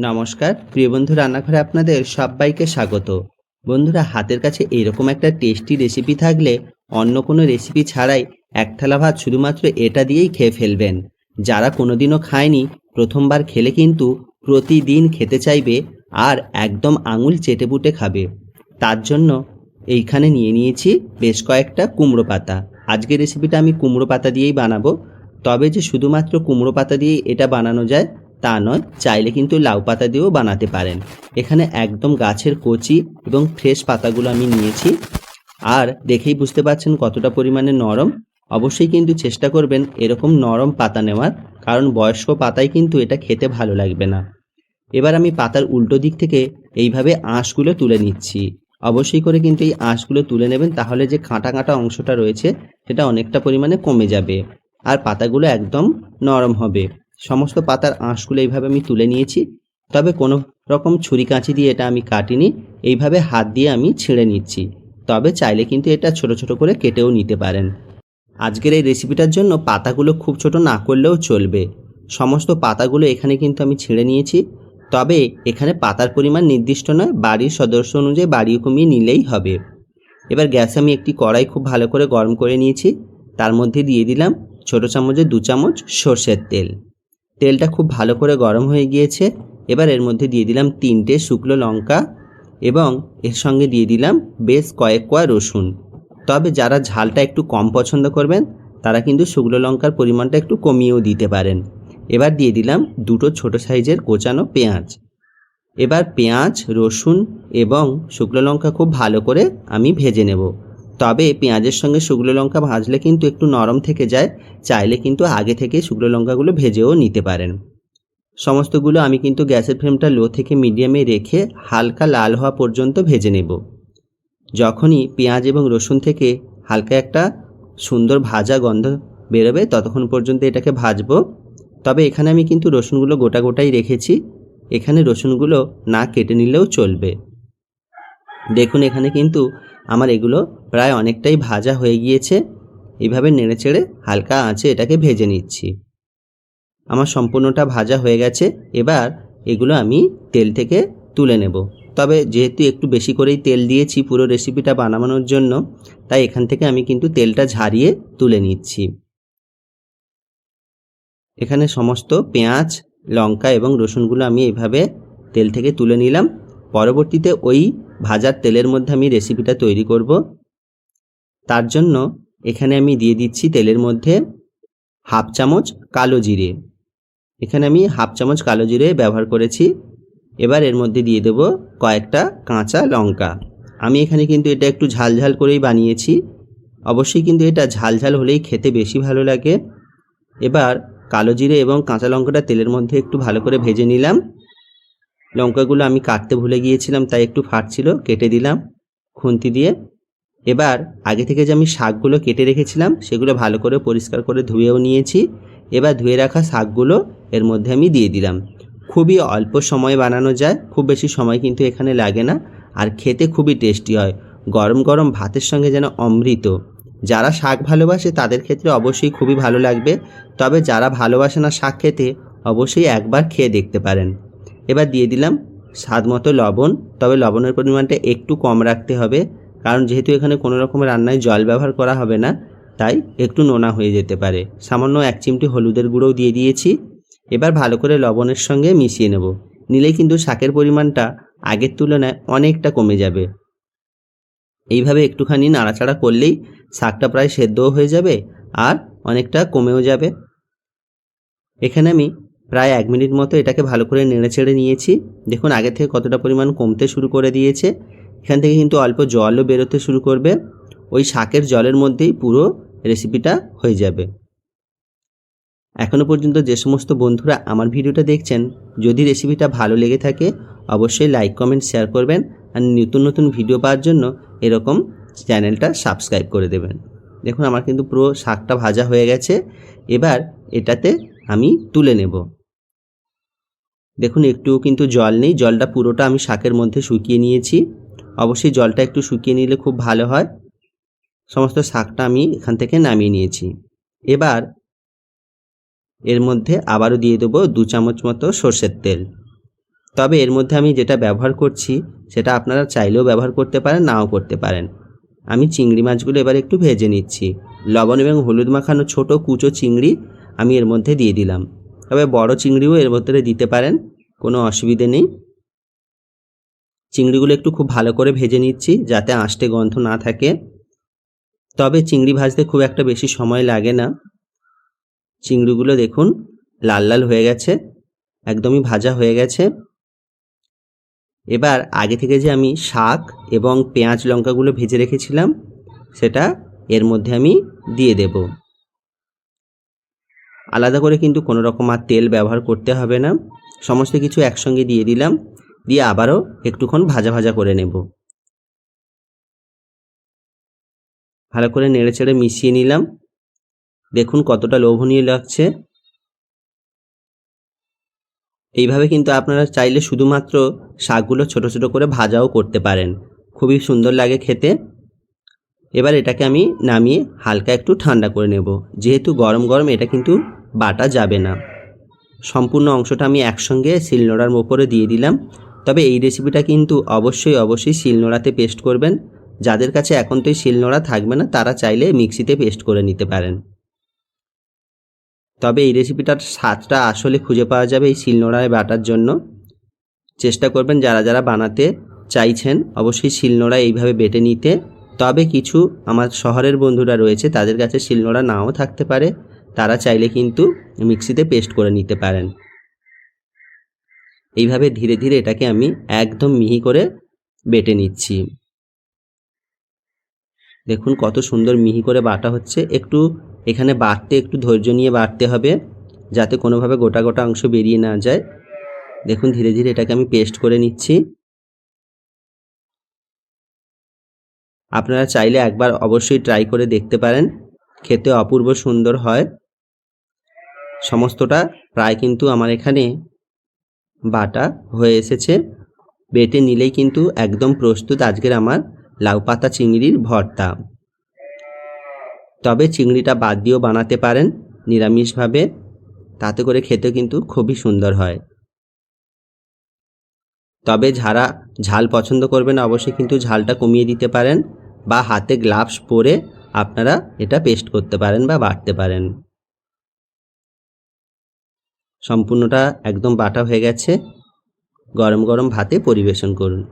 নমস্কার প্রিয় বন্ধু, রান্নাঘরে আপনাদের সবাইকে স্বাগত। বন্ধুরা, হাতের কাছে এরকম একটা টেস্টি রেসিপি থাকলে অন্য কোনো রেসিপি ছাড়াই এক থালা ভাত শুধুমাত্র এটা দিয়েই খেয়ে ফেলবেন। যারা কোনোদিনও খায়নি, প্রথমবার খেলে কিন্তু প্রতিদিন খেতে চাইবে আর একদম আঙুল চেটেপুটে খাবে। তার জন্য এইখানে নিয়ে নিয়েছি বেশ কয়েকটা কুমড়ো পাতা। আজকের রেসিপিটা আমি কুমড়ো পাতা দিয়েই বানাবো। তবে যে শুধুমাত্র কুমড়ো পাতা দিয়েই এটা বানানো যায় তা নয়, চাইলে কিন্তু লাউ পাতা দিয়েও বানাতে পারেন। এখানে একদম গাছের কচি এবং ফ্রেশ পাতাগুলো আমি নিয়েছি। আর দেখেই বুঝতে পারছেন কতটা পরিমাণে নরম। অবশ্যই কিন্তু চেষ্টা করবেন এরকম নরম পাতা নেওয়ার, কারণ বয়স্ক পাতায় কিন্তু এটা খেতে ভালো লাগবে না। এবার আমি পাতার উল্টো দিক থেকে এইভাবে আঁশগুলো তুলে নিচ্ছি। অবশ্যই করে কিন্তু এই আঁশগুলো তুলে নেবেন, তাহলে যে কাঁটা কাঁটা অংশটা রয়েছে সেটা অনেকটা পরিমাণে কমে যাবে আর পাতাগুলো একদম নরম হবে। সমস্ত পাতার আঁশগুলো এইভাবে আমি তুলে নিয়েছি। তবে কোনো রকম ছুরি কাঁচি দিয়ে এটা আমি কাটিনি, এইভাবে হাত দিয়ে আমি ছিঁড়ে নিচ্ছি। তবে চাইলে কিন্তু এটা ছোট ছোট করে কেটেও নিতে পারেন। আজকের এই রেসিপিটার জন্য পাতাগুলো খুব ছোট না করলেও চলবে। সমস্ত পাতাগুলো এখানে কিন্তু আমি ছিঁড়ে নিয়েছি। তবে এখানে পাতার পরিমাণ নির্দিষ্ট নয়, বাড়ির সদস্য অনুযায়ী বাড়িয়ে কমিয়ে নিলেই হবে। এবার গ্যাসে আমি একটি কড়াই খুব ভালো করে গরম করে নিয়েছি। তার মধ্যে দিয়ে দিলাম ছোটো চামচে 2 চামচ সর্ষের তেল। তেলটা খুব ভালো করে গরম হয়ে গিয়েছে। এবার এর মধ্যে দিয়ে দিলাম 3টে শুকনো লঙ্কা এবং এর সঙ্গে দিয়ে দিলাম বেশ কয়েক কোয়া রসুন। তবে যারা ঝালটা একটু কম পছন্দ করবেন তারা কিন্তু শুকনো লঙ্কার পরিমাণটা একটু কমিয়েও দিতে পারেন। এবার দিয়ে দিলাম 2টো ছোটো সাইজের কোচানো পেঁয়াজ। এবার পেঁয়াজ, রসুন এবং শুকনো লঙ্কা খুব ভালো করে আমি ভেজে নেব। তবে পেঁয়াজের সঙ্গে শুকনো লঙ্কা ভাজলে কিন্তু একটু নরম থেকে যায়, চাইলে কিন্তু আগে থেকে শুকনো লঙ্কাগুলো ভেজেও নিতে পারেন। সমস্তগুলো আমি কিন্তু গ্যাসের ফ্লেমটা লো থেকে মিডিয়ামে রেখে হালকা লাল হওয়া পর্যন্ত ভেজে নেব। যখনই পেঁয়াজ এবং রসুন থেকে হালকা একটা সুন্দর ভাজা গন্ধ বেরোবে ততক্ষণ পর্যন্ত এটাকে ভাজবো। তবে এখানে আমি কিন্তু রসুনগুলো গোটা গোটাই রেখেছি, এখানে রসুনগুলো না কেটে নিলেও চলবে। দেখুন এখানে কিন্তু আমার এগুলো প্রায় অনেকটাই ভাজা হয়ে গিয়েছে। এইভাবে নেড়েচেড়ে হালকা আঁচে এটাকে ভেজে নিচ্ছি। আমার সম্পূর্ণটা ভাজা হয়ে গেছে। এবার এগুলো আমি তেল থেকে তুলে নেব। তবে যেহেতু একটু বেশি করেই তেল দিয়েছি পুরো রেসিপিটা বানানোর জন্য, তাই এখান থেকে আমি কিন্তু তেলটা ঝারিয়ে তুলে নিচ্ছি। এখানে সমস্ত পেঁয়াজ, লঙ্কা এবং রসুনগুলো আমি এইভাবে তেল থেকে তুলে নিলাম। পরবর্তীতে ওই ভাজার তেলের মধ্যে আমি রেসিপিটা তৈরি করব। তার জন্য এখানে আমি দিয়ে দিচ্ছি তেলের মধ্যে 1/2 চামচ কালো জিরে। এখানে আমি 1/2 চামচ কালো জিরে ব্যবহার করেছি। এবার এর মধ্যে দিয়ে দেব কয়েকটা কাঁচা লঙ্কা। আমি এখানে কিন্তু এটা একটু ঝাল ঝাল করেই বানিয়েছি। অবশ্যই কিন্তু এটা ঝাল ঝাল হলেই খেতে বেশি ভালো লাগে। এবার কালো জিরে এবং কাঁচা লঙ্কাটা তেলের মধ্যে একটু ভালো করে ভেজে নিলাম। লঙ্কাগুলো আমি কাটতে ভুলে গিয়েছিলাম, তাই একটু ফাটছিল, কেটে দিলাম খুন্তি দিয়ে। এবার আগে থেকে যে আমি শাকগুলো কেটে রেখেছিলাম সেগুলো ভালো করে পরিষ্কার করে ধুয়েও নিয়েছি। এবার ধুয়ে রাখা শাকগুলো এর মধ্যে আমি দিয়ে দিলাম। খুবই অল্প সময় বানানো যায়, খুব বেশি সময় কিন্তু এখানে লাগে না, আর খেতে খুবই টেস্টি হয়। গরম গরম ভাতের সঙ্গে যেন অমৃত। যারা শাক ভালোবাসে তাদের ক্ষেত্রে অবশ্যই খুবই ভালো লাগবে। তবে যারা ভালোবাসে না শাক খেতে, অবশ্যই একবার খেয়ে দেখতে পারেন। এবার দিয়ে দিলাম স্বাদ মতো লবণ। তবে লবণের পরিমাণটা একটু কম রাখতে হবে, কারণ যেহেতু এখানে কোনো রকম রান্নায় জল ব্যবহার করা হবে না, তাই একটু নোনা হয়ে যেতে পারে। সামান্য 1 চিমটি হলুদের গুঁড়োও দিয়ে দিয়েছি। এবার ভালো করে লবণের সঙ্গে মিশিয়ে নেব। নিলেই কিন্তু শাকের পরিমাণটা আগের তুলনায় অনেকটা কমে যাবে। এইভাবে একটুখানি নাড়াচাড়া করলেই শাকটা প্রায় সেদ্ধও হয়ে যাবে আর অনেকটা কমেও যাবে। এখানে আমি প্রায় 1 মিনিট মতো এটাকে ভালো করে নেড়েচেড়ে নিয়েছি। দেখুন আগে থেকে কতটা পরিমাণ কমতে শুরু করে দিয়েছে। এখান থেকে কিন্তু অল্প জলও বেরোতে শুরু করবে। ওই শাকের জলের মধ্যেই পুরো রেসিপিটা হয়ে যাবে। এখনও পর্যন্ত যে সমস্ত বন্ধুরা আমার ভিডিওটা দেখছেন, যদি রেসিপিটা ভালো লেগে থাকে অবশ্যই লাইক, কমেন্ট, শেয়ার করবেন। আর নতুন নতুন ভিডিও পাওয়ার জন্য এরকম চ্যানেলটা সাবস্ক্রাইব করে দেবেন। দেখুন আমার কিন্তু পুরো শাকটা ভাজা হয়ে গেছে। এবার এটাতে আমি তুলে নেব। দেখুন একটুও কিন্তু জল নেই, জলটা পুরোটা আমি শাকের মধ্যে শুকিয়ে নিয়েছি। অবশ্যই জলটা একটু শুকিয়ে নিলে খুব ভালো হয়। সমস্ত শাকটা আমি এখান থেকে নামিয়ে নিয়েছি। এবার এর মধ্যে আবারও দিয়ে দেবো 2 চামচ মতো সর্ষের তেল। তবে এর মধ্যে আমি যেটা ব্যবহার করছি সেটা আপনারা চাইলেও ব্যবহার করতে পারেন, নাও করতে পারেন। আমি চিংড়ি মাছগুলো এবার একটু ভেজে নিচ্ছি। লবণ এবং হলুদ মাখানো ছোট কুচো চিংড়ি আমি এর মধ্যে দিয়ে দিলাম। তবে বড় চিংড়িও এর মধ্যে দিতে পারেন, কোনো অসুবিধে নেই। চিংড়িগুলো একটু খুব ভালো করে ভেজে নিচ্ছি যাতে আঁশটে গন্ধ না থাকে। তবে চিংড়ি ভাজতে খুব একটা বেশি সময় লাগে না। চিংড়িগুলো দেখুন লাল লাল হয়ে গেছে, একদমই ভাজা হয়ে গেছে। এবার আগে থেকে যে আমি শাক এবং পেঁয়াজ লঙ্কাগুলো ভেজে রেখেছিলাম সেটা এর মধ্যে আমি দিয়ে দেব। আলাদা করে কিন্তু কোনো রকম আর তেল ব্যবহার করতে হবে না, সমস্ত কিছু একসঙ্গে দিয়ে দিলাম। দিয়ে আবারও একটুক্ষণ ভাজা ভাজা করে নেব। ভালো করে নেড়েচেড়ে মিশিয়ে নিলাম। দেখুন কতটা লোভনীয় লাগছে। এইভাবে কিন্তু আপনারা চাইলে শুধুমাত্র শাকগুলো ছোট ছোট করে ভাজাও করতে পারেন, খুবই সুন্দর লাগে খেতে। এবার এটাকে আমি নামিয়ে হালকা একটু ঠান্ডা করে নেব। যেহেতু গরম গরম এটা কিন্তু বাটা যাবে না। সম্পূর্ণ অংশটা আমি একসঙ্গে শিলনোড়ার ওপরে দিয়ে দিলাম। তবে এই রেসিপিটা কিন্তু অবশ্যই শিলনোড়াতে পেস্ট করবেন। যাদের কাছে এখন তো এই শিলনোড়া থাকবে না তারা চাইলে মিক্সিতে পেস্ট করে নিতে পারেন। তবে এই রেসিপিটার স্বাদটা আসলে খুঁজে পাওয়া যাবে এই শিলনোড়ায় বাটার জন্য। চেষ্টা করবেন যারা যারা বানাতে চাইছেন অবশ্যই শিলনোড়ায় এইভাবে বেটে নিতে। তবে কিছু আমার শহরের বন্ধুরা রয়েছে তাদের কাছে শিলনোড়া নাও থাকতে পারে, তারা চাইলে কিন্তু মিক্সিতে পেস্ট করে নিতে পারেন। এইভাবে ধীরে ধীরে এটাকে আমি একদম মিহি করে বেটে নিচ্ছি। দেখুন কত সুন্দর মিহি করে বাটা হচ্ছে। একটু এখানে বাটতে একটু ধৈর্য নিয়ে বাটতে হবে যাতে কোনোভাবে গোটা গোটা অংশ বেরিয়ে না যায়। দেখুন ধীরে ধীরে এটাকে আমি পেস্ট করে নিচ্ছি। আপনারা চাইলে একবার অবশ্যই ট্রাই করে দেখতে পারেন, খেতে অপূর্ব সুন্দর হয়। সমস্তটা প্রায় কিন্তু আমার এখানে বাটা হয়ে এসেছে। বেটে নিলেই কিন্তু একদম প্রস্তুত আজকের আমার লাউ পাতা চিংড়ির ভর্তা। তবে চিংড়িটা বাদ দিয়েও বানাতে পারেন নিরামিষভাবে, তাতে করে খেতে কিন্তু খুবই সুন্দর হয়। তবে যারা ঝাল পছন্দ করবেন অবশ্যই কিন্তু ঝালটা কমিয়ে দিতে পারেন, বা হাতে গ্লাভস পরে আপনারা এটা পেস্ট করতে পারেন বা বাটতে পারেন। সম্পূর্ণটা একদম বাটা হয়ে গেছে। গরম গরম ভাতে পরিবেশন করুন।